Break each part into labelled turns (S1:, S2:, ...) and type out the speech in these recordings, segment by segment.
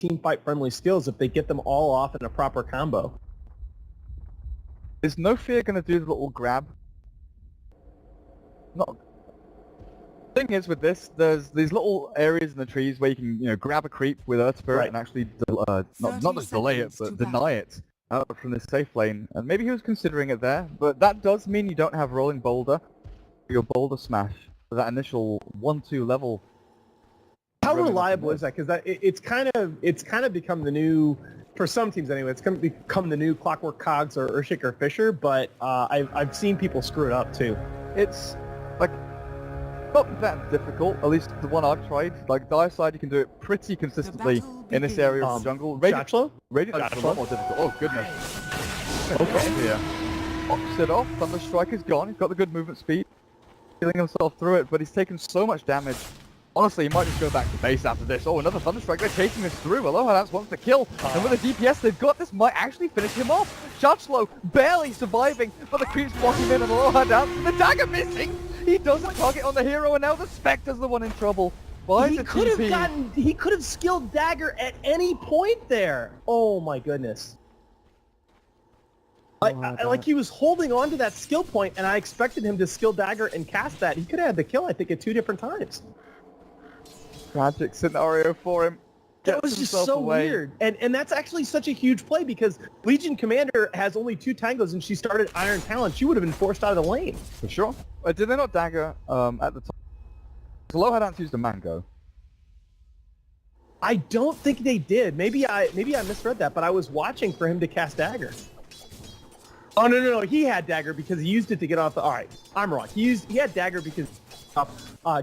S1: team fight friendly skills if they get them all off in a proper combo.
S2: Is No Fear going to do the little grab? Not. The thing is with this, there's these little areas in the trees where you can, grab a creep with Earth Spirit and actually, not just delay it, but deny it out from this safe lane. And maybe he was considering it there, but that does mean you don't have Rolling Boulder for your Boulder Smash for that initial 1-2 level.
S1: How reliable is that? Because it's kind of become the new, for some teams anyway, it's become the new Clockwork Cogs or Earthshaker Fisher, but I've seen people screw it up too.
S2: It's like not that difficult, at least the one I've tried. Like Dire Side, you can do it pretty consistently in this area of the jungle. Radiant is a lot more difficult. Oh goodness. Okay. Yeah. Pops it off. Thunder Strike is gone. He's got the good movement speed, healing himself through it, but he's taken so much damage. Honestly, he might just go back to base after this. Oh, another Thunder Strike. They're chasing this through. Aloha Dance wants to kill. And with the DPS they've got, this might actually finish him off. Chargelo barely surviving, but the creeps block him in and Aloha Dance. The dagger missing. He doesn't target on the hero, and now the Spectre's the one in trouble.
S1: He could have skilled dagger at any point there. Oh my goodness. Like he was holding on to that skill point, and I expected him to skill dagger and cast that. He could have had the kill, I think, at 2 different times.
S2: Tragic scenario for him.
S1: That was just so weird. And that's actually such a huge play because Legion Commander has only 2 tangos and she started Iron Talon. She would have been forced out of the lane.
S2: For sure. Did they not dagger at the top? Aloha Dance used a mango.
S1: I don't think they did. Maybe I misread that, but I was watching for him to cast dagger. Oh no, he had dagger because he used it to get off the. All right, I'm wrong. He had dagger because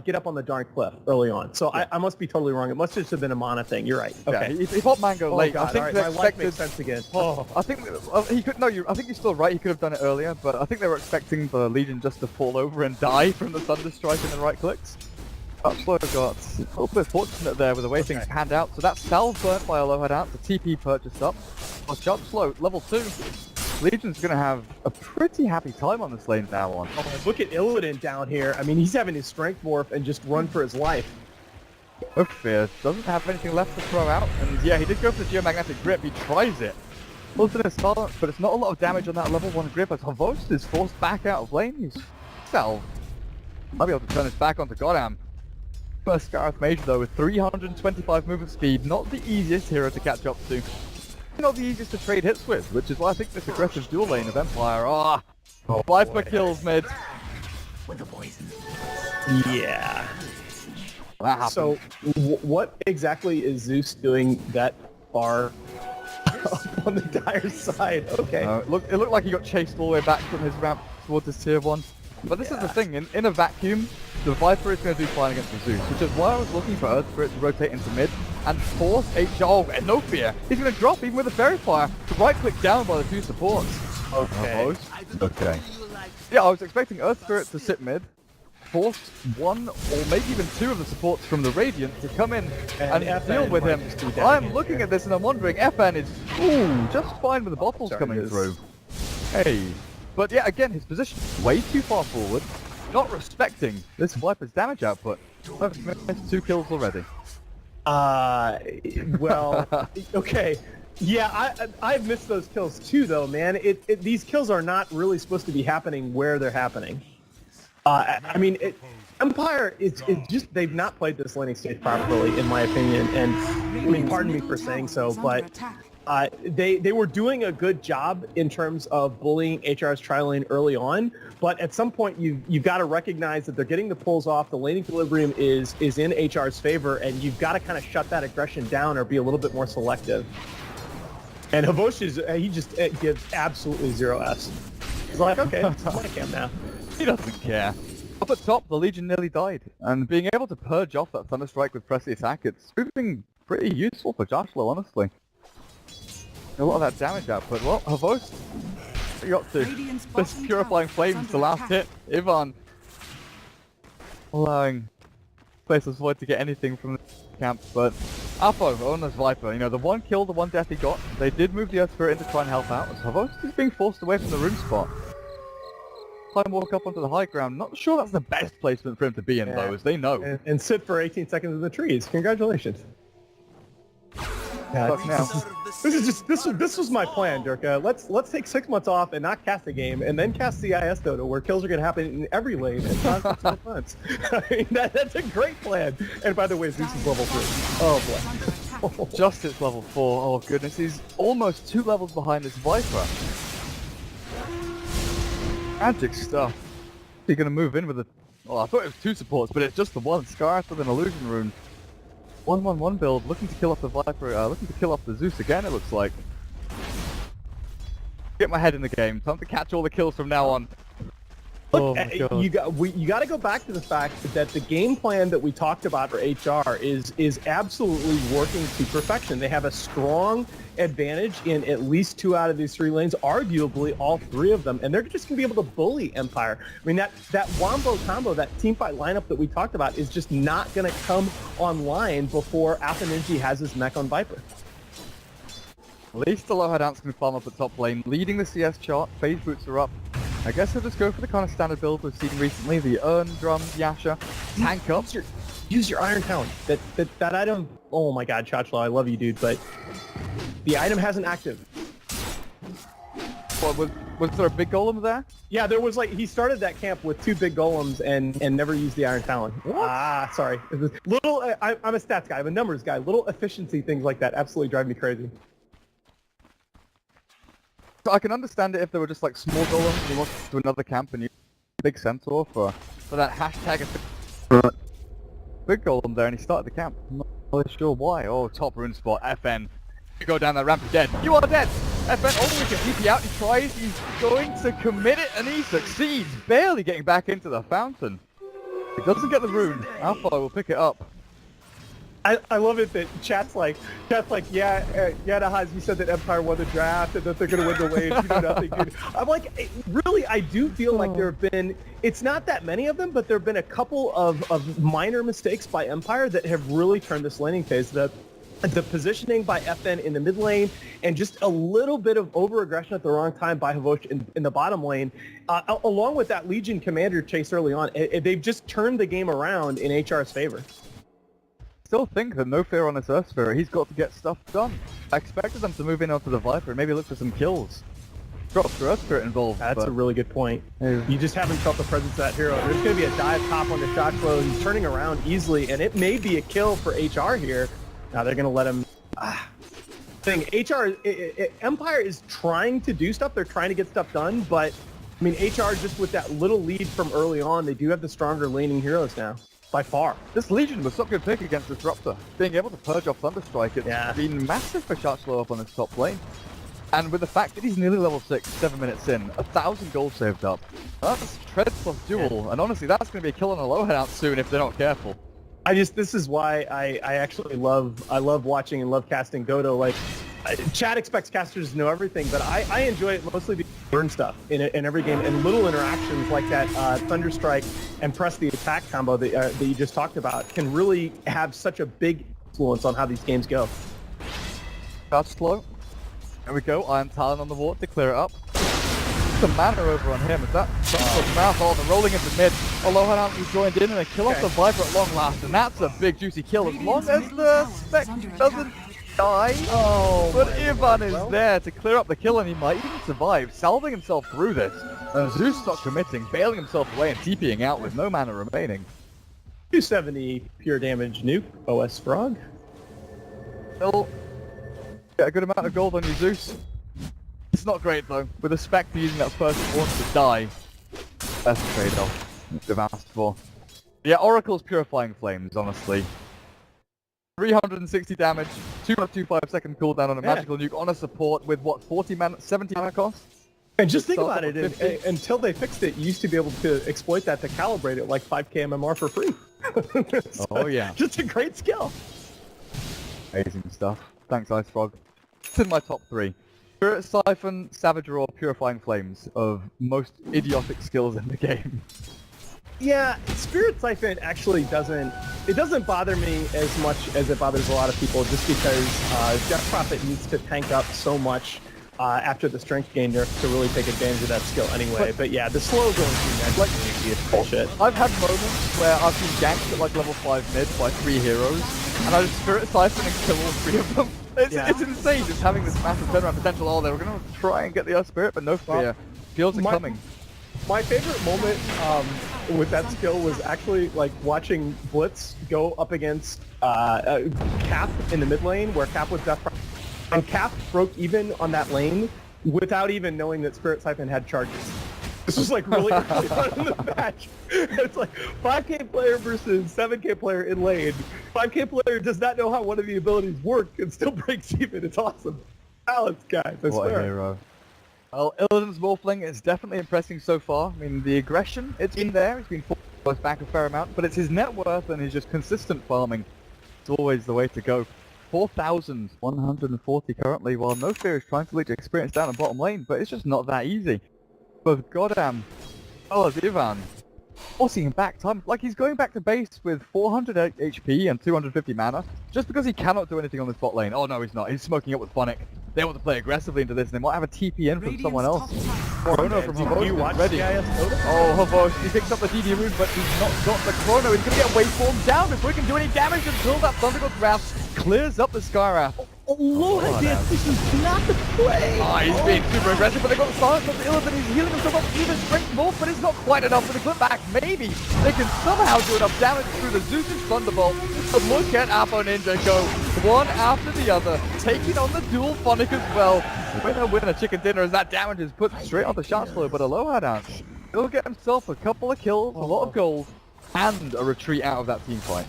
S1: get up on the darn cliff early on. So yeah. I must be totally wrong. It must just have been a mana thing. You're right. Okay.
S2: Yeah, he popped mango late.
S1: God,
S2: I think
S1: right.
S2: they
S1: My life makes sense again. Oh.
S2: I think he could. No, I think you're still right. He could have done it earlier, but I think they were expecting the Legion just to fall over and die from the Thunder Strike and the right clicks. Chargelo got a little bit fortunate there with the way things panned out. So that's salve burnt by Aloha Dance. The TP purchased up. Well, Chargelo, level 2. Legion's going to have a pretty happy time on this lane now on.
S1: Oh, look at Illidan down here. I mean, he's having his strength morph and just run for his life.
S2: No Fear doesn't have anything left to throw out. And yeah, he did go for the Geomagnetic Grip. He tries it. Ultimate is silent, but it's not a lot of damage on that level 1 grip as Havost is forced back out of lane. He's salve. Might be able to turn his back onto Godam. First Scarif Mage though with 325 movement speed. Not the easiest hero to catch up to. Not the easiest to trade hits with, which is why I think this aggressive dual lane of Empire. Viper kills mid.
S3: With the poison.
S1: Yeah.
S2: That happened.
S1: So, what exactly is Zeus doing that far up on the Dire side? Okay.
S2: It looked like he got chased all the way back from his ramp towards his tier 1. But this is the thing, in a vacuum, the Viper is going to do fine against the Zeus, which is why I was looking for Earth Spirit to rotate into mid and force and No Fear. He's going to drop even with the Fairy Fire to right-click down by the 2 supports.
S1: Okay.
S2: Okay. Yeah, I was expecting Earth Spirit to sit mid, force 1 or maybe even 2 of the supports from the Radiant to come in and deal with him. I'm looking at this and I'm wondering, FN is just fine with the bottles coming through. Hey. But yeah, again, his position way too far forward, not respecting this Viper's damage output. I've missed 2 kills already.
S1: Well, okay. Yeah, I've missed those kills too, though, man. These kills are not really supposed to be happening where they're happening. I mean, Empire, it's just, they've not played this laning stage properly, in my opinion. And, I mean, pardon me for saying so, but they were doing a good job in terms of bullying HR's tri-lane early on, but at some point you've got to recognize that they're getting the pulls off, the lane equilibrium is in HR's favor, and you've got to kind of shut that aggression down or be a little bit more selective. And Havosh he just gives absolutely 0 S. He's like, okay, it's my cam now.
S2: He doesn't care. Up at top, the Legion nearly died, and being able to purge off that Thunder Strike with press the attack, it's proving pretty useful for Chargelo, honestly. A lot of that damage output. Well, Havost, what are you up to? This Purifying Flames, the last hit. Ivan allowing Faceless Void to get anything from the camp, but Apo on this Viper, the 1 kill, the 1 death he got, they did move the Earth Spirit in to try and help out, as Havost is being forced away from the room spot. Time walk up onto the high ground. Not sure that's the best placement for him to be in, though, as they know.
S1: And sit for 18 seconds in the trees. Congratulations. Yeah,
S2: Fuck now.
S1: this was my plan, Durka. Let's take 6 months off and not cast a game, and then cast CIS Dota, where kills are gonna happen in every lane and not 6 months. I mean, that's a great plan. And by the way, Zeus is level 3. Oh boy.
S2: Justice level 4. Oh goodness, he's almost 2 levels behind this Viper. Magic stuff. You're gonna move in with a... Oh, I thought it was 2 supports, but it's just the one. Scarf with an illusion rune. 1-1-1 build, looking to kill off the Viper, looking to kill off the Zeus again, it looks like. Get my head in the game. Time to catch all the kills from now on.
S1: Look,
S2: oh my God.
S1: you got to go back to the fact that the game plan that we talked about for HR is absolutely working to perfection. They have a strong advantage in at least 2 out of these 3 lanes, arguably all 3 of them, and they're just going to be able to bully Empire. I mean, that Wombo combo, that teamfight lineup that we talked about is just not going to come online before Alpha Ninja has his mech on Viper.
S2: At least the low headouts can farm up at top lane, leading the CS chart. Phase boots are up. I guess I'll just go for the kind of standard build we've seen recently: the Urn, Drums, Yasha, tank up.
S1: Use your Iron Talon. That item. Oh my God, Chachlo, I love you, dude, but the item hasn't active.
S2: What, was there a big golem there?
S1: Yeah, there was he started that camp with 2 big golems and never used the Iron Talon.
S2: What?
S1: Ah, sorry. Little, I'm a stats guy, I'm a numbers guy. Little efficiency things like that absolutely drive me crazy.
S2: So I can understand it if they were just small golems and you wanted to do another camp and you big centaur for that hashtag. Big golem there and he started the camp. I'm not really sure why. Oh, top rune spot. FN. You go down that ramp, you're dead. You are dead! FN, oh, we can TP out. He tries. He's going to commit it and he succeeds. Barely getting back into the fountain. He doesn't get the rune. Alpha will pick it up.
S1: I love it that chat's like, yeah, Nahaz, you said that Empire won the draft and that they're going to win the lane 2-0, dude. I'm like, really, I do feel like there have been, it's not that many of them, but there have been a couple of minor mistakes by Empire that have really turned this laning phase. The positioning by FN in the mid lane and just a little bit of over-aggression at the wrong time by Havosh in the bottom lane, along with that Legion commander chase early on, they've just turned the game around in HR's favor.
S2: Still think that no fear on this Earth Sphere, he's got to get stuff done. I expected them to move in onto the Viper and maybe look for some kills. Drops for Earth Spirit involved.
S1: That's a really good point. You just haven't felt the presence of that hero. There's going to be a dive top on the shot flow. He's turning around easily, and it may be a kill for HR here. Now they're going to let him... Empire is trying to do stuff. They're trying to get stuff done, but I mean, HR just with that little lead from early on, they do have the stronger laning heroes now. By far.
S2: This Legion was such a good pick against Disruptor. Being able to purge off Thunderstrike, it's been massive for Chachlo up on his top lane. And with the fact that he's nearly level 6, 7 minutes in, 1,000 gold saved up. That's Tread plus Duel, and honestly that's going to be a kill on a low headout soon if they're not careful.
S1: This is why I actually love watching and love casting Dota. Chad expects casters to know everything, but I enjoy it mostly because you learn stuff in every game, and little interactions like that Thunderstrike and press the attack combo that you just talked about can really have such a big influence on how these games go.
S2: That's slow. There we go, Iron Talon on the ward to clear it up. The mana over on him, is that mouth? Oh, they're rolling into mid. A low head has joined in and they kill off the Viper at long last, and that's a big juicy kill as long as the Spec doesn't die.
S1: Oh,
S2: but Ivan is there to clear up the kill and he might even survive, salving himself through this. And Zeus not committing, bailing himself away and TPing out with no mana remaining.
S1: 270 pure damage nuke, OS Frog.
S2: Still get a good amount of gold on your Zeus. It's not great though, with a Spectre using that first wants to die. That's the trade-off they've asked for. Yeah, Oracle's Purifying Flames, honestly. 360 damage, 2.25 second cooldown on a magical nuke on a support with what, 70 mana cost?
S1: And just think about it, until they fixed it, you used to be able to exploit that to calibrate it like 5k MMR for free. So,
S2: oh yeah.
S1: Just a great skill.
S2: Amazing stuff. Thanks, Ice Frog. It's in my top 3. Spirit Siphon, Savage Roar, Purifying Flames of most idiotic skills in the game.
S1: Yeah, Spirit Siphon actually doesn't bother me as much as it bothers a lot of people, just because Death Prophet needs to tank up so much after the strength gain nerf to really take advantage of that skill anyway. But yeah, the slow going through next like is bullshit.
S2: I've had moments where I've been ganked at like level 5 mid by 3 heroes, and I just Spirit Siphon and kill all 3 of them. It's insane just having this massive turnaround potential. Oh, they were going to try and get the Earth Spirit, but no fear. Fields are coming.
S1: My favorite moment with that skill was actually like watching Blitz go up against Cap in the mid lane, where Cap was death, and Cap broke even on that lane without even knowing that Spirit Siphon had charges. This was like really early on in the match. It's like 5k player versus 7k player in lane. 5k player does not know how one of the abilities work and still breaks even. It's awesome. Balance, guys. I
S2: What
S1: swear.
S2: a hero. Well, Illidan's Morphling is definitely impressing so far. I mean, the aggression, it's been there. It's been forced back a fair amount, but it's his net worth and his just consistent farming. It's always the way to go. 4,140 currently, while No Fear is trying to lead experience down the bottom lane, but it's just not that easy. But goddamn, oh, Ivan, forcing him back time, like he's going back to base with 400 HP and 250 mana, just because he cannot do anything on this bot lane. Oh no, he's not. He's smoking up with Phonic. They want to play aggressively into this, and they might have a TP in from someone else. Chrono from Havosh is ready. Oh, Havosh, he picks up the DD rune, but he's not got the Chrono. He's going to get waveform down before he can do any damage until that Thunderbolt Wrath clears up the Skywrath.
S1: Aloha Dance, this is not the play!
S2: Oh, he's being super aggressive, but they got the silence of the Illidan. He's healing himself up even strength more, but it's not quite enough for the clip back. Maybe they can somehow do enough damage through the Zeus's Thunderbolt. But look at Apo Ninja go, one after the other, taking on the dual Phonic as well. Winner, chicken dinner, as that damage is put straight on the shot flow, but Aloha Dance, he'll get himself a couple of kills, a lot of gold, and a retreat out of that team fight.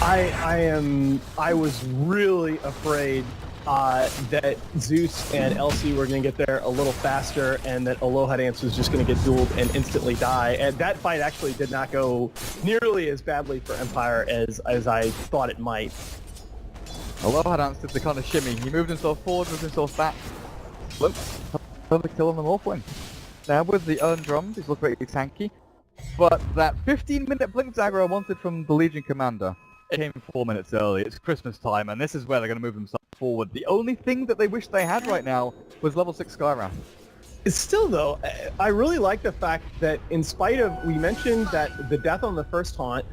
S1: I was really afraid that Zeus and LC were going to get there a little faster, and that Aloha Dance was just going to get dueled and instantly die. And that fight actually did not go nearly as badly for Empire as I thought it might.
S2: Aloha Dance did the kind of shimmy. He moved himself forward, moved himself back. Look, perfect kill on the Morphling. Now with the Urn Drums, he's looked very tanky. But that 15-minute blink dagger I wanted from the Legion Commander, it came 4 minutes early. It's Christmas time, and this is where they're going to move themselves forward. The only thing that they wish they had right now was level 6 Skywrath.
S1: Still, though, I really like the fact that in spite of, we mentioned that the death on the first taunt,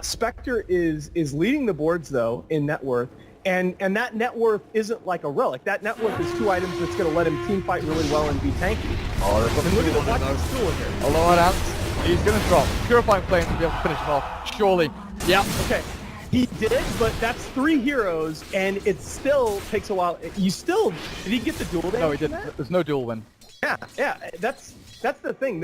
S1: Spectre is leading the boards, though, in net worth, and that net worth isn't like a relic. That net worth is 2 items that's going to let him team fight really well and be tanky.
S2: Oh, there's something
S1: Look at the watch tool in here.
S2: Aloha Dance, he's going to drop. Purifying Flames to be able to finish him off, surely.
S1: Yeah, okay. He did, but that's 3 heroes, and it still takes a while. Did he get the duel damage?
S2: No, he didn't. There's no dual win.
S1: Yeah, that's the thing.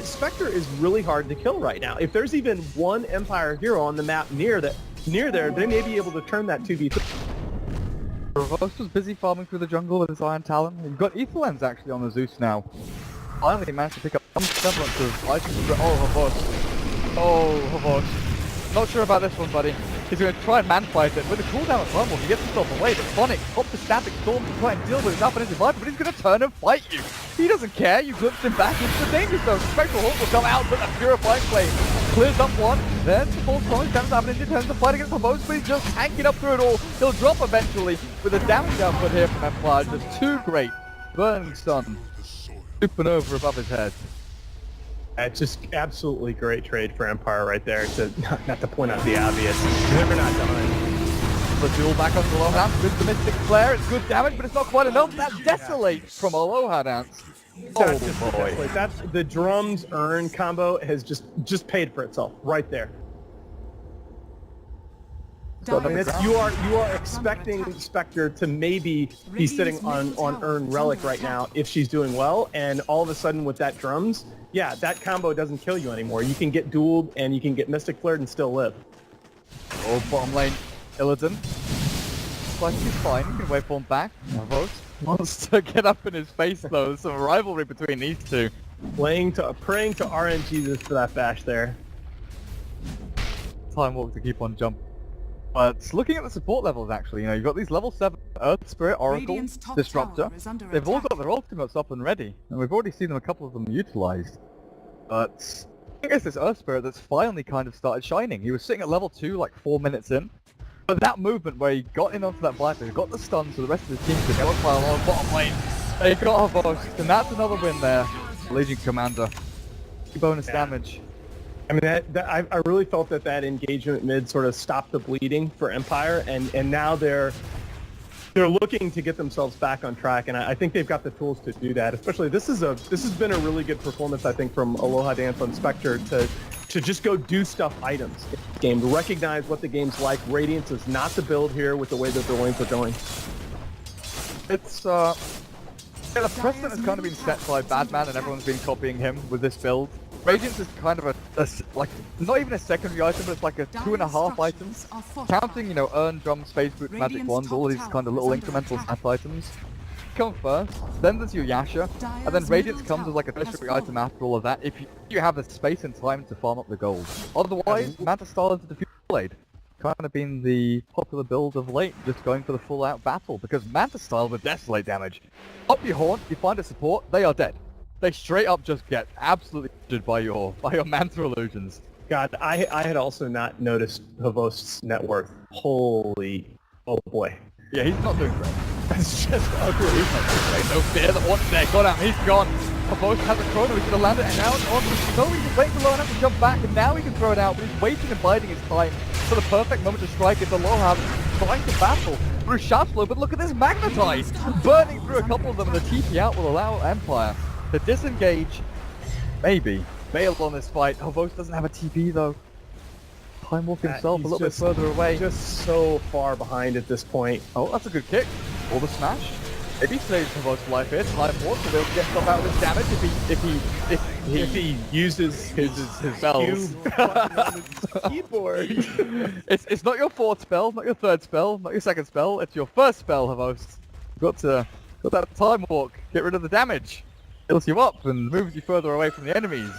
S1: Spectre is really hard to kill right now. If there's even one Empire hero on the map near there, they may be able to turn that 2v3.
S2: Reverse was busy farming through the jungle with his Iron Talon. You've got Ether Lens actually on the Zeus now. Finally he managed to pick up some semblance of item. Oh, Havosh. Oh, Havosh. Not sure about this one, buddy. He's going to try and man-fight it. With the cooldown of Rumble, he gets himself away, but Phonic pops the Static Storm to try and deal with his opponent's vibe, but he's going to turn and fight you. He doesn't care. You glimpsed him back into the danger zone. Spectral Hulk will come out, but a Purifying Flame clears up one. Then the full Storm comes up and turns the fight against Havosh, but he's just tanking up through it all. He'll drop eventually with a damage output here from Empire. Just too great. Burning Sun. Supernova above his head.
S1: It's just absolutely great trade for Empire right there. To not to point out the obvious. Never not done.
S2: The duel back onto Aloha Dance with the Mystic Flare. It's good damage, but it's not quite enough. That's Desolate from Aloha Dance.
S1: Oh boy. That's the drums Urn combo has just paid for itself right there. I mean, you are expecting Spectre to maybe be sitting on Urn Relic right now if she's doing well, and all of a sudden with that drums, yeah, that combo doesn't kill you anymore. You can get dueled and you can get Mystic Flared and still live.
S2: Oh, bottom lane, Illidan. Like he's fine, he can waveform back. Havosh wants to get up in his face though. There's some rivalry between these two.
S1: Praying to RNG for that bash there.
S2: Time walk to keep on jumping. But looking at the support levels actually, you've got these level 7 Earth Spirit, Oracle, Disruptor. They've all got their ultimates up and ready, and we've already seen them, a couple of them utilized. But I guess this Earth Spirit that's finally kind of started shining. He was sitting at level 2 like 4 minutes in. But that movement where he got in onto that Viper, got the stun so the rest of the team could go fire along bottom lane. They got a bonus, and that's another win there. Legion Commander. Bonus damage.
S1: I mean, I really felt that engagement mid sort of stopped the bleeding for Empire, and now they're looking to get themselves back on track, and I think they've got the tools to do that. Especially this has been a really good performance, I think, from Aloha Dance on Spectre to just go do stuff items in the game, to recognize what the game's like. Radiance is not the build here with the way that the lanes are going.
S2: It's yeah, the precedent has kind of been set by Badman, and everyone's been copying him with this build. Radiance is kind of a like, not even a secondary item, but it's like a 2.5 items. Counting, you know, Urn, Drum, Space Boots, Magic Wand, all these kind of little incremental stat items come first, then there's your Yasha, and then Radiance comes as like a tertiary item after all of that, if you have the space and time to farm up the gold. Otherwise, Manta Style into the Blade. Kind of been the popular build of late, just going for the full-out battle, because Manta Style with Desolate damage. Up your Haunt, you find a support, they are dead. They straight up just get absolutely injured by your Manta illusions.
S1: God, I had also not noticed Havost's net worth. Holy, oh boy.
S2: Yeah, he's not doing great.
S1: That's just ugly.
S2: He's not doing great. No fear that once there, got him, he's gone. Havost has a chrono, he should have landed, and now it's on. So he can wait for low enough to jump back, and now he can throw it out, but he's waiting and biding his time for the perfect moment to strike if the Aloha trying to battle through Shadow, but look at this Magnetize! Burning through a couple of them, and the TP out will allow Empire to disengage. Maybe. Bail on this fight. Havost doesn't have a TP though. Time Walk himself a little bit further away.
S1: Just so far behind at this point.
S2: Oh, that's a good kick. Or the smash. Maybe saves Havost's life here. Time Walk will be able to get stuff out of his damage if he uses his spells. Keyboard. It's not your fourth spell, not your third spell, not your second spell. It's your first spell, Havost. Got that Time Walk. Get rid of the damage. Heals you up and moves you further away from the enemies.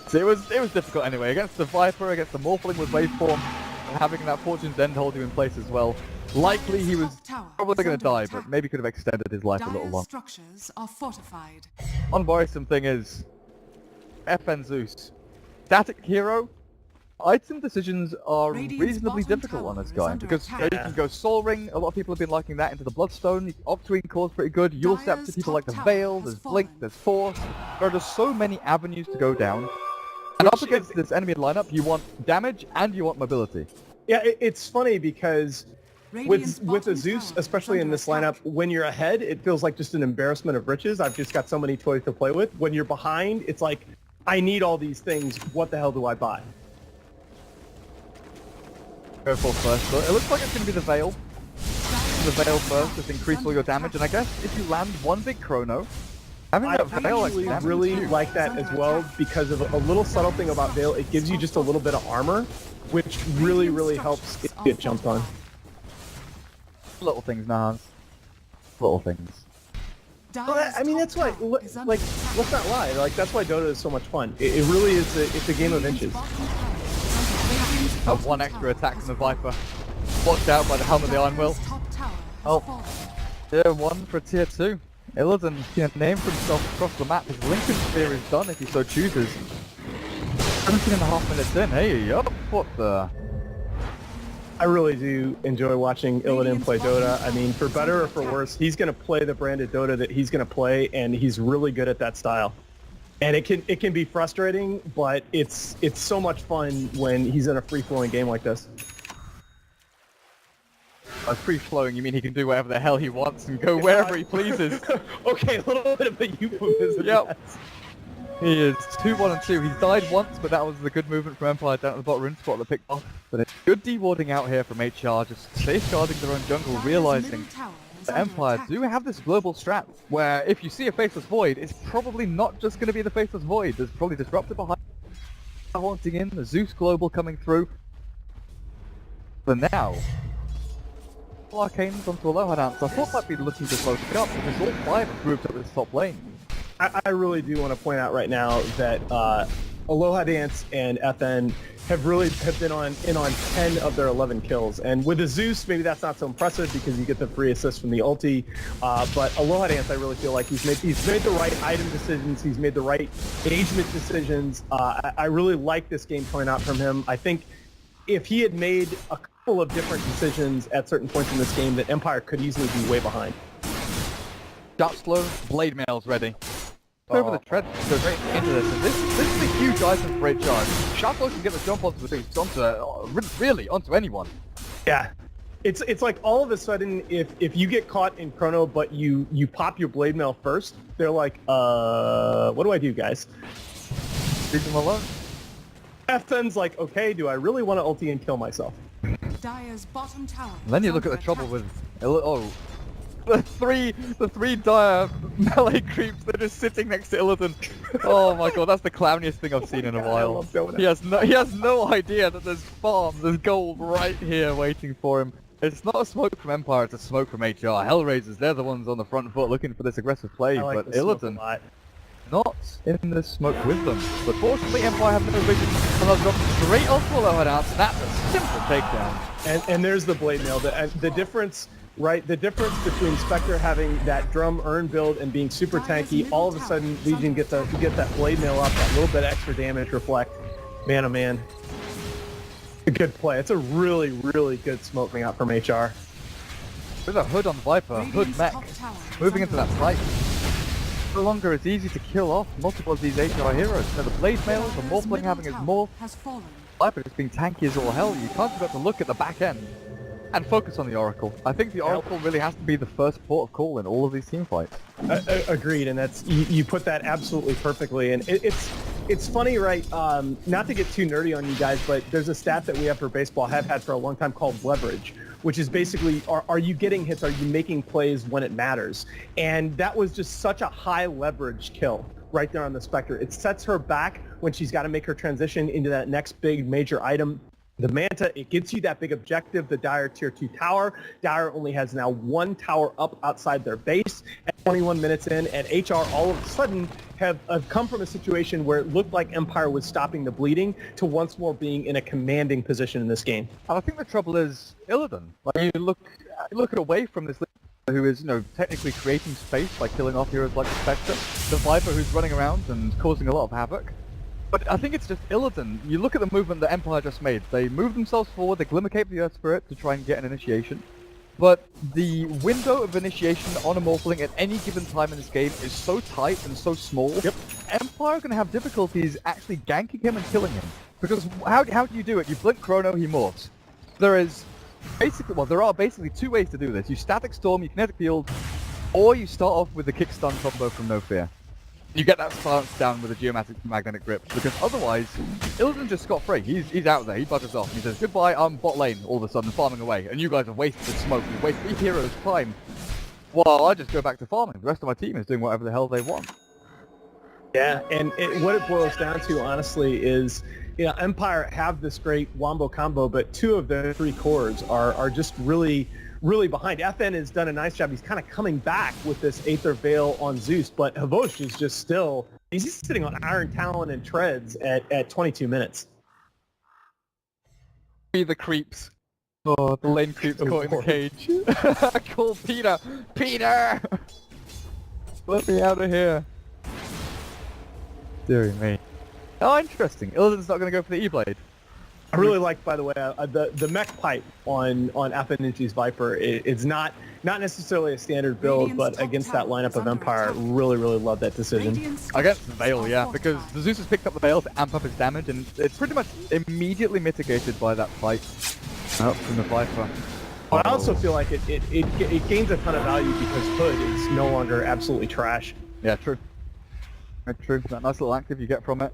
S2: So it was difficult anyway. Against the Viper, against the Morphling with Waveform, and having that Fortune's End hold you in place as well. Likely he was probably going to die, but maybe could have extended his life a little longer.
S4: Structures are fortified.
S2: One worrisome thing is FN Zeus. Static hero. Item decisions are reasonably difficult on this guy, because you can go Soul Ring, a lot of people have been liking that, into the Bloodstone, Octarine Core's pretty good, Yule Scepter, people like the Veil, there's Blink, there's Force, there are just so many avenues to go down. And up against this enemy lineup, you want damage and you want mobility.
S1: Yeah, it's funny because with a Zeus, especially in this lineup, when you're ahead, it feels like just an embarrassment of riches. I've just got so many toys to play with. When you're behind, it's like, I need all these things, what the hell do I buy?
S2: Go for first, but it looks like it's going to be the Veil. The Veil first, just increase all your damage, and I guess if you land one big chrono, having that Veil
S1: actually really like that as well, because of a little subtle thing about Veil, it gives you just a little bit of armor, which really helps it get jumped on.
S2: Little things, Nahans. Little things.
S1: Well, I mean, that's why, like, let's not lie, like, that's why Dota is so much fun. It really is, it's a game of inches.
S2: Have one extra attack from the Viper. Watched out by the Helm of the Iron Will. Oh, tier 1 for tier 2. Illidan, name for himself across the map. His Lincoln Spear is done if he so chooses. 17.5 minutes in. Hey, up, what the...
S1: I really do enjoy watching Illidan play Dota. I mean, for better or for worse, he's going to play the brand of Dota that he's going to play, and he's really good at that style. And it can be frustrating, but it's so much fun when he's in a free-flowing game like this.
S2: By free-flowing, you mean he can do whatever the hell he wants and go wherever he pleases.
S1: Okay, a little bit of a euphemism.
S2: Yep. He is 2-1-2. He's died once, but that was the good movement from Empire down at the bottom rune spot that picked off. But it's good dewarding out here from HR, just safeguarding their own jungle, realizing the Empire do have this global strat, where if you see a Faceless Void, it's probably not just going to be the Faceless Void. There's probably Disruptor behind, haunting in, the Zeus Global coming through. For now, Arcanes onto Aloha Dance. I thought might be looking to close it up, because all 5 have grouped up with this top lane.
S1: I really do want to point out right now that Aloha Dance and FN have been in on 10 of their 11 kills. And with the Zeus, maybe that's not so impressive because you get the free assist from the ulti. But Aloha Dance, I really feel like he's made the right item decisions. He's made the right engagement decisions. I really like this game coming out from him. I think if he had made a couple of different decisions at certain points in this game, that Empire could easily be way behind.
S2: Shot slow, blade mail's ready. Over the tread, go straight into this, and this is a huge item for HR. Shot slow can get the jump onto the things, onto anyone.
S1: Yeah. It's like all of a sudden, if you get caught in chrono, but you pop your blade mail first, they're like, what do I do, guys?
S2: Leave them alone.
S1: FN's like, okay, do I really want to ulti and kill myself?
S4: Dire's bottom tower.
S2: And then you look at the trouble with the three dire melee creeps that are just sitting next to Illidan. Oh my god, that's the clowniest thing I've seen in a while. He has no idea that there's gold right here waiting for him. It's not a smoke from Empire, it's a smoke from HR. HellRaisers, they're the ones on the front foot looking for this aggressive play, but Illidan not in the smoke with them. But fortunately, Empire have no vision, and they'll drop straight onto a low out, and that's a simple takedown.
S1: And there's the blade mail. The difference, right? The difference between Spectre having that drum earn build and being super tanky, all of a sudden Legion get that blade mail up, that little bit extra damage reflect. Man, oh man. A good play. It's a really, really good smoke coming out from HR.
S2: With a hood on Viper, hood mech, moving into that fight. No longer it's easy to kill off multiple of these HR heroes. So the blade mail, the morphling having his morph, Viper just being tanky as all hell. You can't forget to look at the back end and focus on the Oracle. I think the Oracle really has to be the first port of call in all of these team fights.
S1: Agreed, and that's you put that absolutely perfectly. And it's funny, right? Not to get too nerdy on you guys, but there's a stat that we have for baseball, have had for a long time, called leverage, which is basically, are you getting hits? Are you making plays when it matters? And that was just such a high leverage kill right there on the Spectre. It sets her back when she's got to make her transition into that next big major item. The Manta, it gives you that big objective, the Dire Tier 2 tower. Dire only has now one tower up outside their base at 21 minutes in, and HR all of a sudden have come from a situation where it looked like Empire was stopping the bleeding to once more being in a commanding position in this game.
S2: And I think the trouble is Illidan. Like, you look away from this who is, technically creating space by killing off heroes like the Spectre, the Viper who's running around and causing a lot of havoc. But I think it's just Illidan. You look at the movement that Empire just made. They move themselves forward, they Glimmercape the Earth Spirit to try and get an initiation. But the window of initiation on a Morphling at any given time in this game is so tight and so small. Yep. Empire are going to have difficulties actually ganking him and killing him. Because how do you do it? You blink Chrono, he morphs. There are basically two ways to do this. You Static Storm, you Kinetic Field, or you start off with the Kickstun combo from No Fear. You get that silence down with a Geomatic Magnetic Grip, because otherwise, Illidan just scot-free. He's out there, he buggers off, and he says, goodbye, I'm bot lane, all of a sudden, farming away, and you guys have wasted the smoke, you've wasted 3 heroes' time. Well, I just go back to farming. The rest of my team is doing whatever the hell they want.
S1: Yeah, and what it boils down to, honestly, is, Empire have this great Wombo combo, but 2 of their 3 cores are just really behind. FN has done a nice job. He's kind of coming back with this Aether Veil on Zeus, but Havosh is just still, he's sitting on Iron Talon and Treads at 22 minutes.
S2: Be the creeps. Oh, the lane creeps caught in the cage. I call Peter! Peter! Let me out of here. Deary me. Oh, interesting. Illidan's not going to go for the E-Blade.
S1: I really like, by the way, the mech pipe on Affiniti's Viper. It's not necessarily a standard build, but against that lineup of Empire, really love that decision.
S2: Against the Veil, yeah, because the Zeus has picked up the Veil to amp up his damage, and it's pretty much immediately mitigated by that fight from the Viper.
S1: But I also feel like it gains a ton of value because Hood is no longer absolutely trash.
S2: Yeah, true. True. That nice little active you get from it.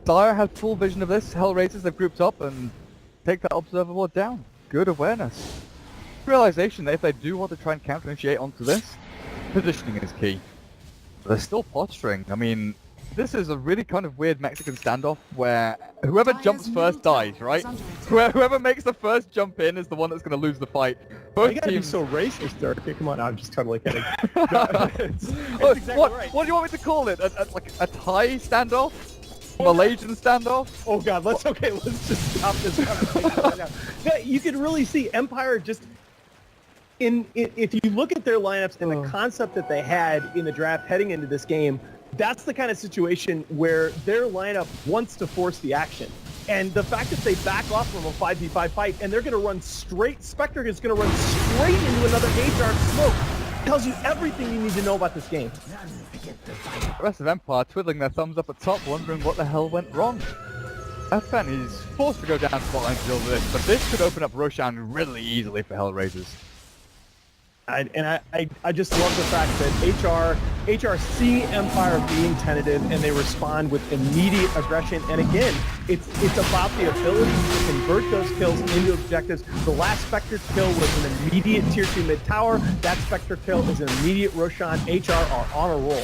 S2: Dire has full vision of this. HellRaisers, they've grouped up and take that observer ward down. Good awareness. Realization that if they do want to try and counter-initiate onto this, positioning is key. But they're still posturing. I mean, this is a really kind of weird Mexican standoff where whoever jumps first dies, right? Whoever makes the first jump in is the one that's going to lose the fight.
S1: Both teams... be so racist, Dirk. Come on, I'm just totally kidding. It's exactly right.
S2: What do you want me to call it? Like a Thai standoff? Malaysian standoff?
S1: Oh god, let's just stop this conversation right now. Yeah, you can really see Empire just if you look at their lineups and the concept that they had in the draft heading into this game, that's the kind of situation where their lineup wants to force the action. And the fact that they back off from a 5v5 fight and they're going to run straight, Spectre is going to run straight into another HR smoke. Tells you everything you need to know about this game.
S2: The rest of Empire twiddling their thumbs up at top, wondering what the hell went wrong. FN, he's forced to go down to bot lane to deal with this, but this could open up Roshan really easily for HellRaisers.
S1: I just love the fact that HR see Empire being tentative and they respond with immediate aggression. And again, it's about the ability to convert those kills into objectives. The last Spectre kill was an immediate tier 2 mid tower. That Spectre kill is an immediate Roshan. HR are on a roll.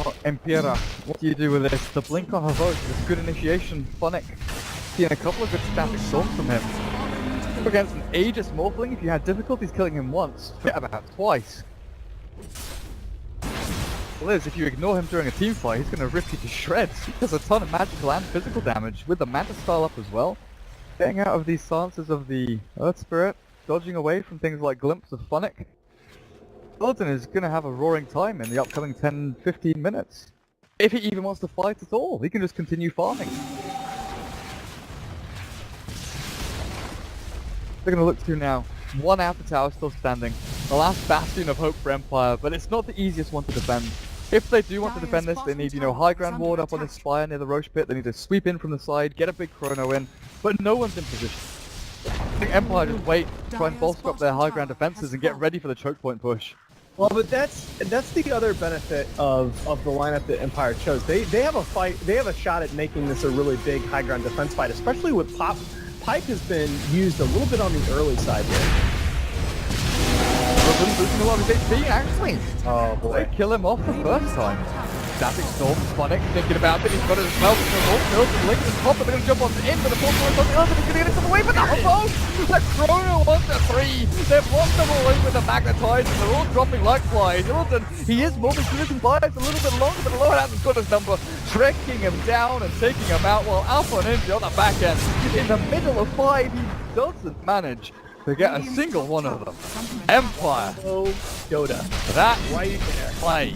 S2: Oh, Empira, what do you do with this? The blink on her vote is good initiation. Phonic, seeing a couple of good static storms from him. Against an Aegis Morphling, if you had difficulties killing him once, forget about twice. Liz, if you ignore him during a team fight, he's going to rip you to shreds. He does a ton of magical and physical damage, with the Manta style up as well. Getting out of these silences of the Earth Spirit, dodging away from things like Glimpse of Phonic. Paladin is going to have a roaring time in the upcoming 10-15 minutes. If he even wants to fight at all, he can just continue farming. They're going to look to now. One outer tower still standing. The last bastion of hope for Empire, but it's not the easiest one to defend. If they do want to defend this, they need, high ground ward up on this spire near the Roche pit. They need to sweep in from the side, get a big chrono in, but no one's in position. I think Empire just wait, try and bolster up their high ground defenses and get ready for the choke point push.
S1: Well, but that's the other benefit of the lineup that Empire chose. They have a fight. They have a shot at making this a really big high ground defense fight, especially with Pipe has been used a little bit on the early side here.
S2: Losing a lot of his HP, actually. Oh boy. They kill him off the first time. Static Storm, Phonic, thinking about it, he's got it as well. Milton, Link and top, but they're going to jump on in, but the 4 points on the other, he's going to get it to the way, but that was both! The Chrono wants a 3! They've blocked them all in with the Magnetize, and they're all dropping like flies. Milton, he is moving through some bias a little bit longer, but the lower hasn't got his number, trekking him down and taking him out, while Alpha Ninja on the back end, in the middle of 5, he doesn't manage to get a single one of them. Empire.
S1: Oh, Dota.
S2: That
S1: right there.
S2: Play.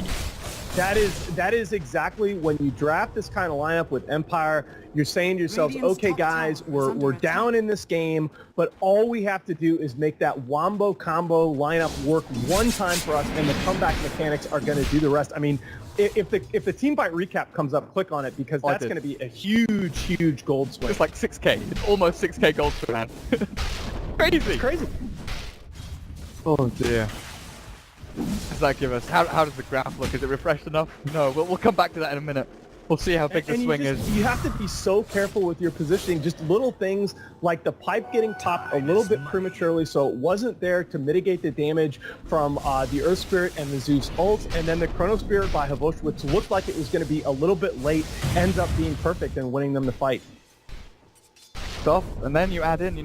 S1: That is exactly when you draft this kind of lineup with Empire, you're saying to yourselves, okay guys, we're down in this game, but all we have to do is make that wombo combo lineup work one time for us, and the comeback mechanics are going to do the rest. I mean, if the team fight recap comes up, click on it, because that's going to be a huge gold swing.
S2: It's like 6k. It's almost 6k gold swing, man. Crazy.
S1: It's crazy.
S2: Oh dear. Does that give us? How does the graph look? Is it refreshed enough? No, we'll come back to that in a minute. We'll see how big the swing is.
S1: You have to be so careful with your positioning. Just little things like the pipe getting popped a little bit prematurely, so it wasn't there to mitigate the damage from the Earth Spirit and the Zeus ult, and then the Chrono Spirit by Havosh, which looked like it was going to be a little bit late, ends up being perfect and winning them the fight.
S2: Stuff, and then you add in,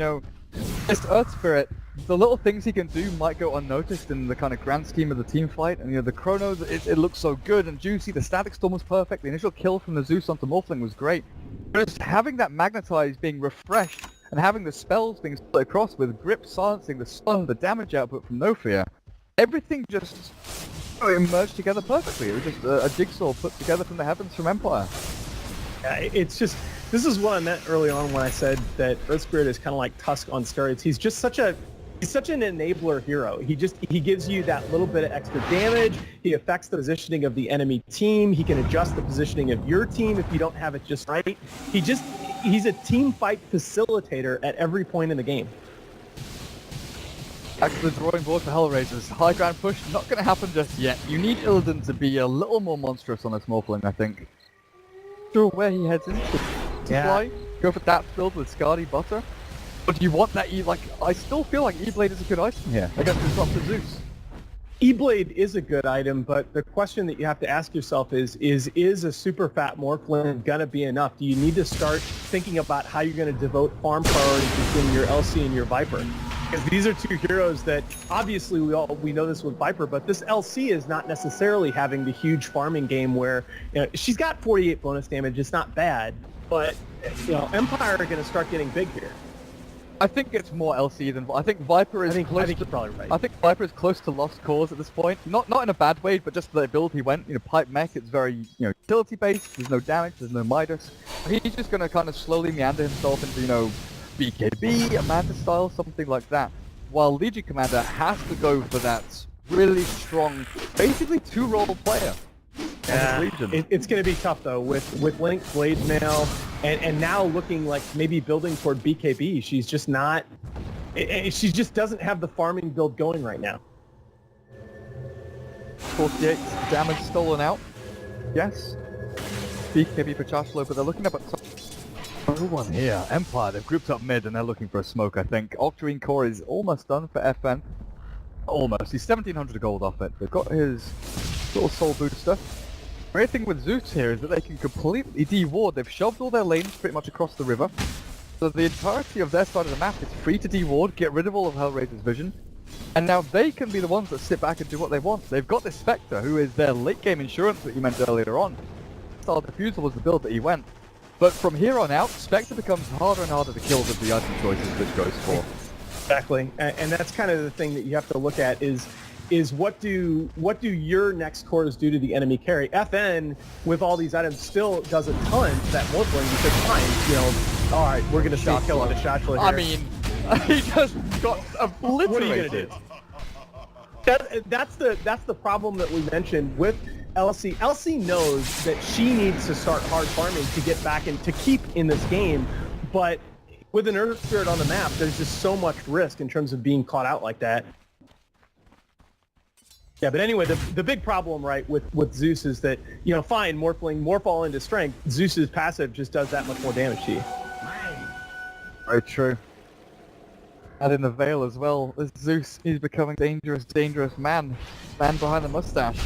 S2: this Earth Spirit, the little things he can do might go unnoticed in the kind of grand scheme of the team fight, and the Chrono, it looks so good and juicy, the Static Storm was perfect, the initial kill from the Zeus onto Morphling was great. Just having that Magnetize being refreshed, and having the spells being split across with Grip silencing the stun, the damage output from No Fear, everything just emerged together perfectly. It was just a jigsaw put together from the heavens from Empire.
S1: Yeah, it's just... This is what I meant early on when I said that Earth Spirit is kind of like Tusk on steroids. He's such an enabler hero. He gives you that little bit of extra damage. He affects the positioning of the enemy team. He can adjust the positioning of your team if you don't have it just right. He's a team fight facilitator at every point in the game.
S2: Back to the drawing board for HellRaisers. High ground push, not going to happen just yet. You need Illidan to be a little more monstrous on this Morphling, I think. Sure where he heads into. Fly, go for that build with Scardy Butter. But do you want that I still feel like E-Blade is a good item here against the drops of Zeus.
S1: E-Blade is a good item, but the question that you have to ask yourself is a super fat Morphling gonna be enough? Do you need to start thinking about how you're gonna devote farm priorities between your LC and your Viper? Because these are two heroes that, obviously we know this with Viper, but this LC is not necessarily having the huge farming game where, she's got 48 bonus damage, it's not bad, but, Empire are gonna start getting big here.
S2: I think it's more LC than I think Viper is close.
S1: I think you're probably right.
S2: I think Viper is close to lost cause at this point. Not in a bad way, but just the ability he went. Pipe mech. It's very utility based. There's no damage. There's no Midas. He's just gonna kind of slowly meander himself into BKB, Amanda style, something like that. while Legion Commander has to go for that really strong, basically two-role player.
S1: It's going to be tough though with Link, Blade Mail, and now looking like maybe building toward BKB. She's just not. She just doesn't have the farming build going right now.
S2: 48 damage stolen out. Yes. BKB for Chashlo, but they're looking up at no one here. Empire, they've grouped up mid and they're looking for a smoke, I think. Octarine Core is almost done for FN. Almost. He's 1700 gold off it. They've got his little soul booster. The great thing with Zeus here is that they can completely de-ward. They've shoved all their lanes pretty much across the river. So the entirety of their side of the map is free to de-ward, get rid of all of HellRaisers' vision. And now they can be the ones that sit back and do what they want. They've got this Spectre, who is their late game insurance that you mentioned earlier on. Star Diffusal was the build that he went. But from here on out, Spectre becomes harder and harder to kill with the item choices which goes for.
S1: Exactly, and that's kind of the thing that you have to look at is what do your next cores do to the enemy carry? FN with all these items still does a ton to that Morphling because fine, all right, we're gonna see a kill on a shot here.
S2: I mean, he just got obliterated.
S1: What are you gonna do? That's the problem that we mentioned with LC. LC knows that she needs to start hard farming to get back and to keep in this game, but with an Earth Spirit on the map, there's just so much risk in terms of being caught out like that. Yeah, but anyway, the big problem, right, with Zeus is that, fine, Morphling, morph all into strength. Zeus's passive just does that much more damage to you.
S2: Very true. And in the Veil as well, as Zeus is becoming dangerous man behind the mustache.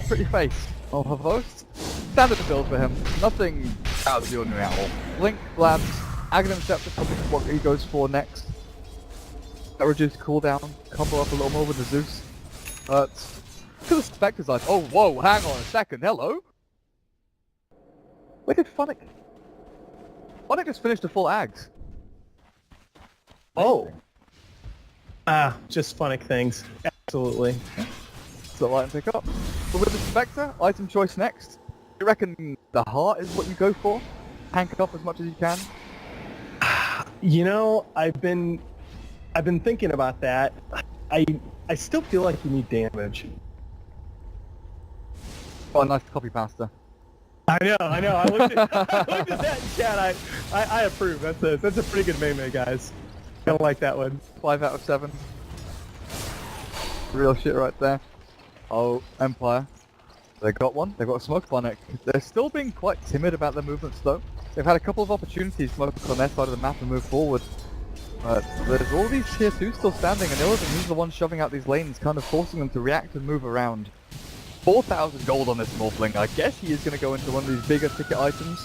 S2: Pretty face. Oh, her host? Standard build for him. Nothing out of the ordinary at all. Blink, Glance, Aghanim Scepter probably what he goes for next. That reduced cooldown, combo up a little more with the Zeus. But to the Spectre's like, oh whoa, hang on a second, hello? Where did Funnick? Funnick just finished a full Ags.
S1: Oh. Just Funnick things. Absolutely.
S2: So item pick up. But with the Spectre, item choice next. You reckon the heart is what you go for? Hank it up as much as you can?
S1: I've been thinking about that. I still feel like you need damage.
S2: Oh, nice copy pasta.
S1: I know. I looked at that in chat. I approve. That's a pretty good meme, guys. I don't like that one.
S2: 5 out of 7. Real shit right there. Oh, Empire. They got one. They got a smoke Funnick. They're still being quite timid about their movements though. They've had a couple of opportunities to smoke on their side of the map and move forward. But there's all these tier 2s still standing, and he's the one shoving out these lanes, kind of forcing them to react and move around. 4,000 gold on this Morphling. I guess he is going to go into one of these bigger ticket items.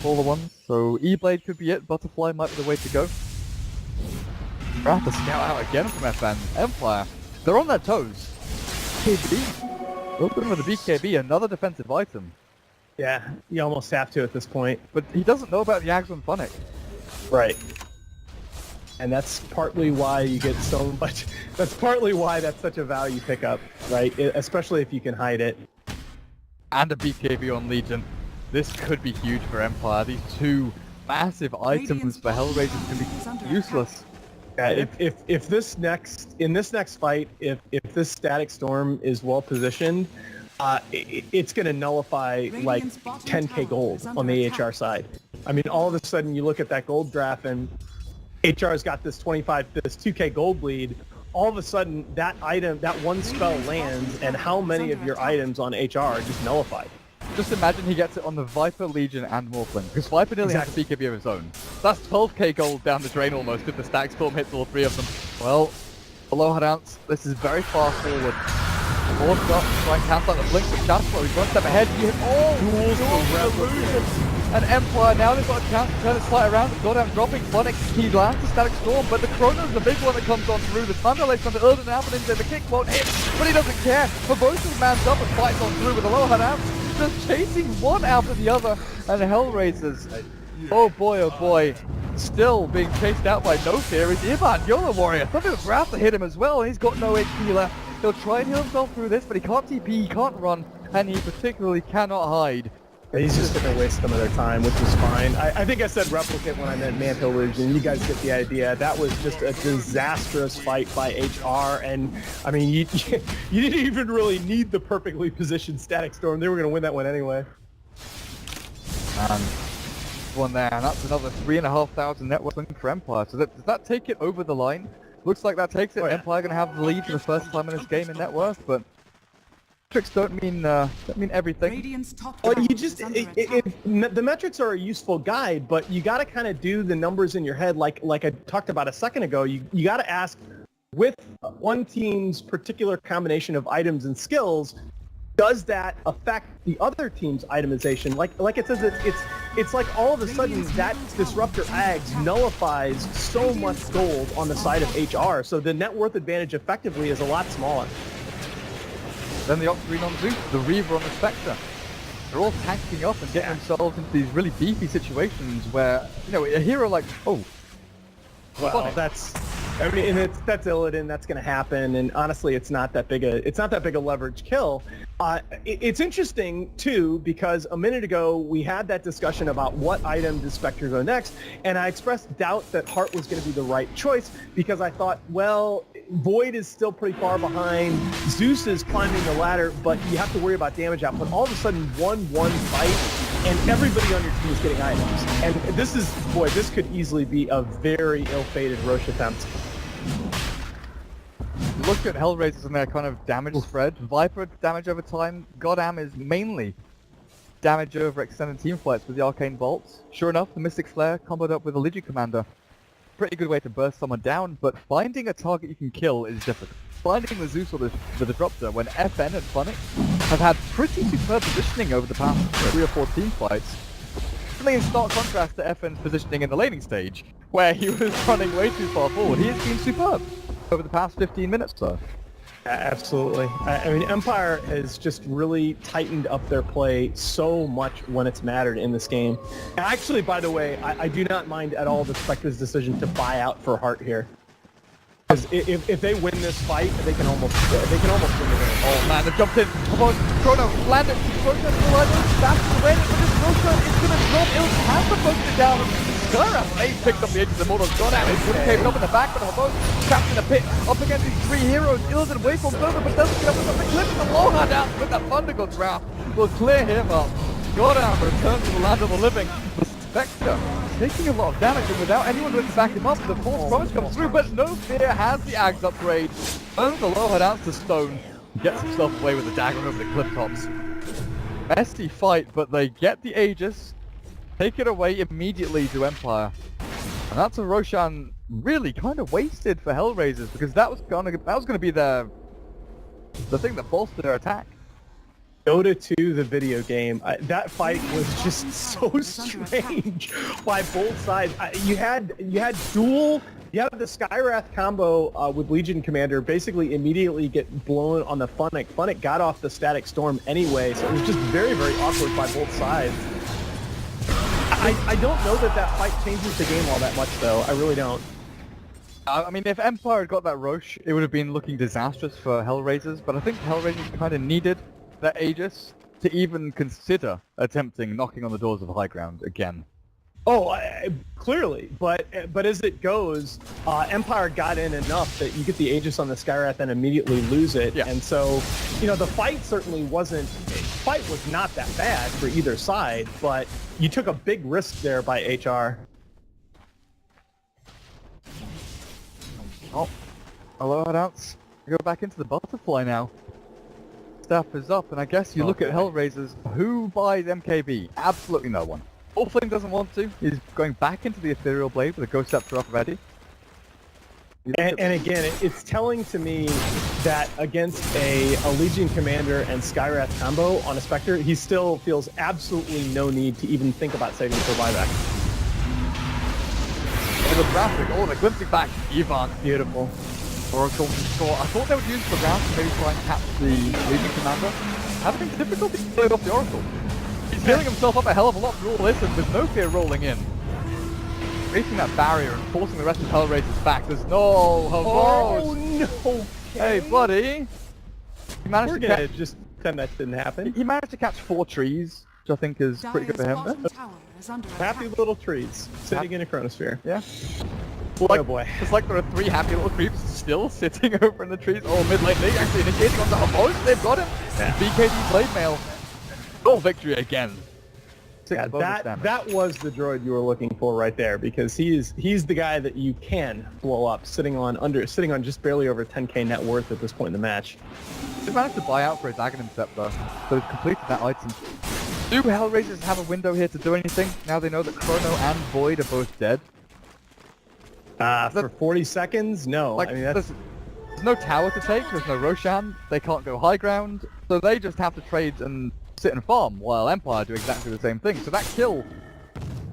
S2: Smaller ones. So E-Blade could be it. Butterfly might be the way to go. We're have to scout out again from FN. Empire. They're on their toes. KB. Open with the BKB, another defensive item.
S1: Yeah, you almost have to at this point.
S2: But he doesn't know about the Ags on Funnick.
S1: Right. And that's partly why you get so much. That's partly why that's such a value pickup, right? Especially if you can hide it.
S2: And a BKB on Legion. This could be huge for Empire. These two massive items for HellRaisers can be useless.
S1: Yeah, if this next fight, if this Static Storm is well positioned, it's going to nullify like 10k gold on the AHR side. I mean, all of a sudden you look at that gold draft and HR's got this 2k gold lead. All of a sudden that one spell lands, and how many of your items on HR are just nullified?
S2: Just imagine he gets it on the Viper, Legion, and Morphling, because Viper nearly has a BKB of his own. That's 12k gold down the drain almost if the Static Storm hits all 3 of them. Well, Aloha Dance, this is very far forward. Forced up, try and cancel out the blink with Jasper. He's one step ahead. He hit illusion. And Empire now they've got a chance to turn this fight around. Go down dropping Funnick. He lands the Static Storm, but the Chrono's the big one that comes on through. The Thunder Lake's on the Urban Happenings, and the kick won't hit, but he doesn't care. For both of them mans up and fights on through with Aloha Dance, just chasing one after the other. And HellRaisers, oh boy, still being chased out by No Fear is Ivan, Yola Warrior. Something with Wrath to hit him as well, and he's got no HP left. He'll try and heal himself through this, but he can't TP, he can't run, and he particularly cannot hide.
S1: He's just going to waste some of their time, which is fine. I think I said replicate when I meant Mantle Legion. You guys get the idea. That was just a disastrous fight by HR, and I mean, you didn't even really need the perfectly positioned Static Storm. They were going to win that one anyway.
S2: One there, and that's another 3,500 net worth for Empire. So does that take it over the line? Looks like that takes it.
S1: Oh, yeah.
S2: Empire going to have the lead for the first time in this game in net worth, but metrics don't mean everything.
S4: Radiant's top
S1: Well,
S4: tower
S1: you just
S4: is under attack.
S1: the metrics are a useful guide, but you got to kind of do the numbers in your head, like I talked about a second ago. You got to ask, with one team's particular combination of items and skills, does that affect the other team's itemization? Like it says, it's like all of a sudden that Disruptor Ags nullifies so much gold on the side of HR, so the net worth advantage effectively is a lot smaller.
S2: Then the Octarine on Zeus, the Reaver on the Spectre. They're all tanking up and getting themselves into these really beefy situations where, you know, a hero like, oh,
S1: well,
S2: funny.
S1: that's Illidan. That's going to happen, and honestly, it's not that big a leverage kill. It's interesting too because a minute ago we had that discussion about what item does Spectre go next, and I expressed doubt that Heart was going to be the right choice because I thought, well, Void is still pretty far behind. Zeus is climbing the ladder, but you have to worry about damage output. All of a sudden, 1-1 fight, and everybody on your team is getting items. And this could easily be a very ill-fated Roche attempt.
S2: Look at HellRaisers and their kind of damage spread. Viper damage over time. Godam is mainly damage over extended team fights with the Arcane Bolts. Sure enough, the Mystic Flare comboed up with a Legion Commander. Pretty good way to burst someone down, but finding a target you can kill is difficult. Finding the Zeus or the Disruptor when FN and Phonics have had pretty superb positioning over the past 3 or 4 team fights. Really in stark contrast to FN's positioning in the laning stage, where he was running way too far forward. He has been superb over the past 15 minutes or so.
S1: Absolutely. I mean, Empire has just really tightened up their play so much when it's mattered in this game. And actually, by the way, I do not mind at all the Spectre's decision to buy out for Heart here. Because if they win this fight, they can almost win the game.
S2: Oh man, they jumped in. Come on, Chrono landed. Chrono that's the way that this Roshan is going to drop. Il has to poke it down. Skyrath, they picked up the edge of the Mortal Godam. It would have came up in the back, but Habon trapped in a pit up against these 3 heroes. Illidan waveforms over, but doesn't get up on the cliff. The Loha down with that Thunder God draft will clear him up. Godam returns to the land of the living. The Spectre taking a lot of damage, and without anyone to back him up, the False Promise comes through, but no fear has the Ags upgrade. Turns the Loha down to stone. Gets himself away with the dagger over the cliff tops. Messy fight, but they get the Aegis. Take it away immediately to Empire. And that's a Roshan really kind of wasted for HellRaisers because that was gonna be the thing that bolstered their attack.
S1: Dota 2, the video game, that fight was just so strange by both sides. You had the Skyrath combo with Legion Commander basically immediately get blown on the Phonic. Phonic got off the Static Storm anyway, so it was just very, very awkward by both sides. I don't know that fight changes the game all that much, though. I really don't.
S2: I mean, if Empire had got that Roche, it would have been looking disastrous for HellRaisers, but I think HellRaisers kind of needed that Aegis to even consider attempting knocking on the doors of high ground again.
S1: Oh, clearly, but as it goes, Empire got in enough that you get the Aegis on the Skyrath and immediately lose it, and so, you know, the fight certainly was not that bad for either side, but you took a big risk there by HR.
S2: Oh, hello, Adance. Go back into the butterfly now. Staff is up, and I guess you look at HellRaisers. Who buys MKB? Absolutely no one. Orphan doesn't want to. He's going back into the Ethereal Blade with a Ghost Scepter up ready.
S1: And again, it's telling to me that against a Legion Commander and Skyrath combo on a Spectre, he still feels absolutely no need to even think about saving for buyback.
S2: Oh, the graphic. Oh, the glimpsing back. Ivan.
S1: Beautiful.
S2: Oracle can score. I thought they would use the ground to maybe try and catch the Legion Commander. Having difficulty playing off the Oracle. He's healing himself up a hell of a lot through all this, and with no fear rolling in. Breaking that barrier and forcing the rest of HellRaisers back. There's no Havos.
S1: Oh no!
S2: Hey, buddy. He managed
S1: We're
S2: to
S1: gonna just pretend that didn't happen.
S2: He managed to catch 4 trees which I think is pretty good for him.
S4: Bottom tower is under
S1: Happy
S4: attack.
S1: little trees sitting in a chronosphere.
S2: Yeah.
S1: Oh boy.
S2: It's like there are 3 happy little creeps still sitting over in the trees. Oh, mid lane league actually initiating on the opposed. They've got him.
S1: Yeah.
S2: BKD blade mail. Oh, victory again.
S1: Yeah, that was the droid you were looking for right there, because he's the guy that you can blow up sitting on just barely over 10k net worth at this point in the match.
S2: He managed to buy out for his Aghanim Scepter, so he's completed that item. Do HellRaisers have a window here to do anything now they know that Chrono and Void are both dead?
S1: For 40 seconds? No.
S2: Like,
S1: I mean, that's...
S2: there's no tower to take, there's no Roshan, they can't go high ground, so they just have to trade and sit and farm, while Empire do exactly the same thing. So that kill